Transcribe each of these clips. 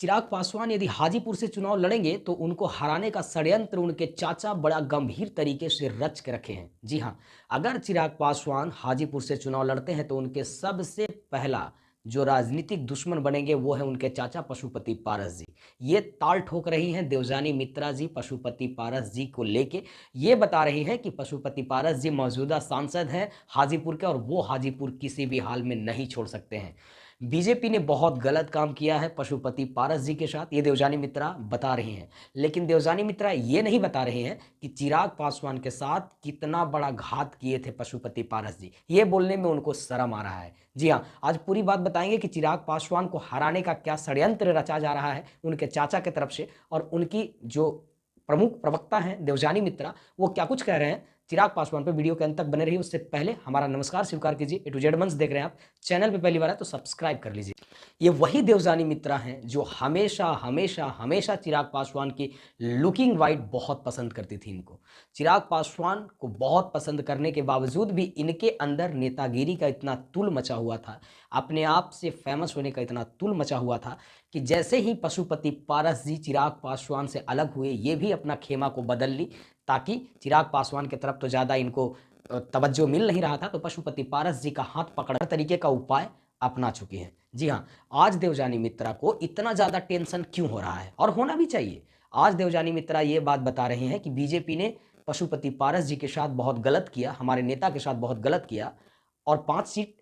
चिराग पासवान यदि हाजीपुर से चुनाव लड़ेंगे तो उनको हराने का षड्यंत्र उनके चाचा बड़ा गंभीर तरीके से रच के रखे हैं। जी हाँ, अगर चिराग पासवान हाजीपुर से चुनाव लड़ते हैं तो उनके सबसे पहला जो राजनीतिक दुश्मन बनेंगे वो है उनके चाचा पशुपति पारस जी। ये ताल ठोक रही हैं देवजानी मित्रा जी पशुपति पारस जी को लेके। ये बता रही है कि पशुपति पारस जी मौजूदा सांसद हैं हाजीपुर के और वो हाजीपुर किसी भी हाल में नहीं छोड़ सकते हैं। बीजेपी ने बहुत गलत काम किया है पशुपति पारस जी के साथ, ये देवजानी मित्रा बता रही हैं। लेकिन देवजानी मित्रा ये नहीं बता रहे हैं कि चिराग पासवान के साथ कितना बड़ा घात किए थे पशुपति पारस जी। ये बोलने में उनको शर्म आ रहा है। जी हाँ, आज पूरी बात बताएंगे कि चिराग पासवान को हराने का क्या षड्यंत्र रचा जा रहा है उनके चाचा की तरफ से, और उनकी जो प्रमुख प्रवक्ता हैं देवजानी मित्रा वो क्या कुछ कह रहे हैं। चिराग पासवान पे वीडियो के अंत तक बने रहिए। उससे पहले हमारा नमस्कार स्वीकार कीजिए। ए टू जेड मंच देख रहे हैं आप, चैनल पे पहली बार है तो सब्सक्राइब कर लीजिए। ये वही देवजानी मित्रा हैं जो हमेशा हमेशा हमेशा चिराग पासवान की लुकिंग वाइट बहुत पसंद करती थी। इनको चिराग पासवान को बहुत पसंद करने के बावजूद भी इनके अंदर नेतागिरी का इतना तुल मचा हुआ था, अपने आप से फेमस होने का इतना तुल मचा हुआ था कि जैसे ही पशुपति पारस जी चिराग पासवान से अलग हुए ये भी अपना खेमा को बदल ली, ताकि चिराग पासवान की तरफ तो ज़्यादा इनको तवज्जो मिल नहीं रहा था, तो पशुपति पारस जी का हाथ पकड़ तरीके का उपाय अपना चुकी हैं। जी हाँ, आज देवजानी मित्रा को इतना ज़्यादा टेंशन क्यों हो रहा है, और होना भी चाहिए। आज देवजानी मित्रा ये बात बता रहे हैं कि बीजेपी ने पशुपति पारस जी के साथ बहुत गलत किया, हमारे नेता के साथ बहुत गलत किया, और 5 सीट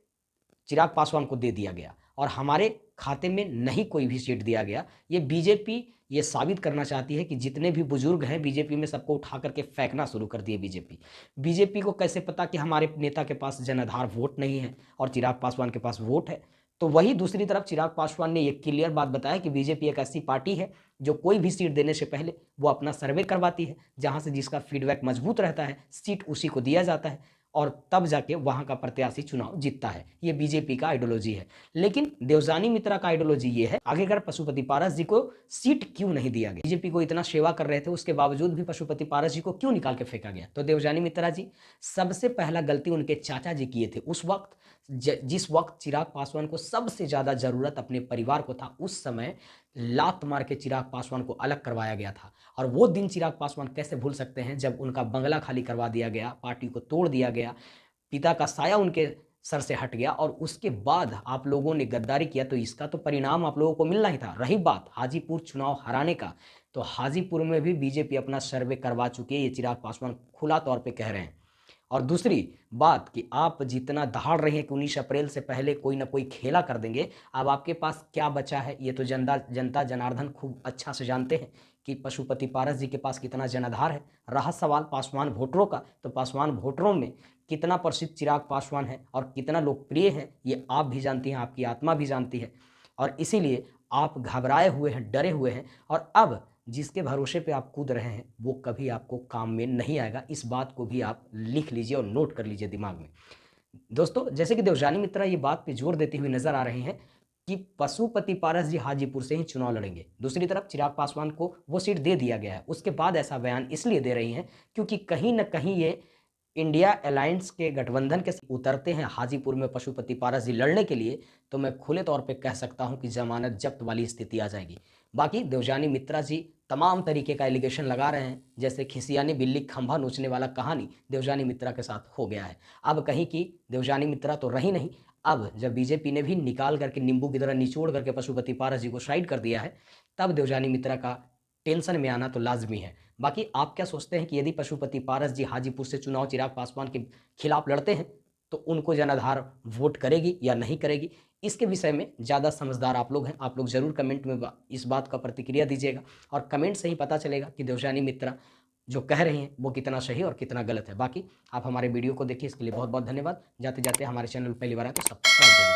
चिराग पासवान को दे दिया गया और हमारे खाते में नहीं कोई भी सीट दिया गया। ये बीजेपी ये साबित करना चाहती है कि जितने भी बुजुर्ग हैं बीजेपी में सबको उठा करके फेंकना शुरू कर दिए। बीजेपी को कैसे पता कि हमारे नेता के पास जनाधार वोट नहीं है और चिराग पासवान के पास वोट है। तो वही दूसरी तरफ चिराग पासवान ने ये क्लियर बात बताया कि बीजेपी एक ऐसी पार्टी है जो कोई भी सीट देने से पहले वो अपना सर्वे करवाती है, जहां से जिसका फीडबैक मजबूत रहता है सीट उसी को दिया जाता है और तब जाके वहां का प्रत्याशी चुनाव जीतता है। ये बीजेपी का आइडियोलॉजी है। लेकिन देवजानी मित्रा का आइडियोलॉजी ये है, आखिरकार पशुपति पारस जी को सीट क्यों नहीं दिया गया। बीजेपी को इतना सेवा कर रहे थे उसके बावजूद भी पशुपति पारस जी को क्यों निकाल के फेंका गया। तो देवजानी मित्रा जी, सबसे पहला गलती उनके चाचा जी किए थे उस वक्त जिस वक्त चिराग पासवान को सबसे ज्यादा जरूरत अपने परिवार को था। उस समय लात मार के चिराग पासवान को अलग करवाया गया था, और वो दिन चिराग पासवान कैसे भूल सकते हैं जब उनका बंगला खाली करवा दिया गया, पार्टी को तोड़ दिया गया, पिता का साया उनके सर से हट गया, और उसके बाद आप लोगों ने गद्दारी किया। तो इसका तो परिणाम आप लोगों को मिलना ही था। रही बात हाजीपुर चुनाव हराने का, तो हाजीपुर में भी बीजेपी अपना सर्वे करवा चुकी है, ये चिराग पासवान खुला तौर पे कह रहे हैं। और दूसरी बात कि आप जितना दहाड़ रहे हैं कि 19 अप्रैल से पहले कोई ना कोई खेला कर देंगे, अब आपके पास क्या बचा है ये तो जनता जनार्दन खूब अच्छा से जानते हैं कि पशुपति पारस जी के पास कितना जनाधार है। रहा सवाल पासवान वोटरों का, तो पासवान वोटरों में कितना प्रसिद्ध चिराग पासवान है और कितना लोकप्रिय है ये आप भी जानती हैं, आपकी आत्मा भी जानती है। और इसीलिए आप घबराए हुए हैं, डरे हुए हैं, और अब जिसके भरोसे पे आप कूद रहे हैं वो कभी आपको काम में नहीं आएगा। इस बात को भी आप लिख लीजिए और नोट कर लीजिए दिमाग में। दोस्तों, जैसे कि देवजानी मित्रा ये बात पे जोर देते हुए नजर आ रहे हैं कि पशुपति पारस जी हाजीपुर से ही चुनाव लड़ेंगे, दूसरी तरफ चिराग पासवान को वो सीट दे दिया गया है। उसके बाद ऐसा बयान इसलिए दे रही हैं क्योंकि कहीं ना कहीं ये इंडिया अलायंस के गठबंधन के उतरते हैं हाजीपुर में पशुपति पारस जी लड़ने के लिए, तो मैं खुले तौर पे कह सकता हूं कि जमानत जब्त वाली स्थिति आ जाएगी। बाकी देवजानी मित्रा जी तमाम तरीके का एलिगेशन लगा रहे हैं, जैसे खिसियानी बिल्ली खंभा नोचने वाला कहानी देवजानी मित्रा के साथ हो गया है। अब कहीं की देवजानी मित्रा तो रही नहीं, अब जब बीजेपी ने भी निकाल करके नींबू की तरह निचोड़ करके पशुपति पारस जी को साइड कर दिया है, तब देवजानी मित्रा का टेंशन में आना तो लाजमी है। बाकी आप क्या सोचते हैं कि यदि पशुपति पारस जी हाजीपुर से चुनाव चिराग पासवान के खिलाफ लड़ते हैं तो उनको जनाधार वोट करेगी या नहीं करेगी? इसके विषय में ज़्यादा समझदार आप लोग हैं, आप लोग ज़रूर कमेंट में इस बात का प्रतिक्रिया दीजिएगा, और कमेंट से ही पता चलेगा कि देवजानी मित्रा जो कह रही हैं वो कितना सही और कितना गलत है। बाकी आप हमारे वीडियो को देखिए, इसके लिए बहुत बहुत धन्यवाद। जाते जाते हमारे चैनल पहली बार आए तो सब्सक्राइब जरूर कीजिए।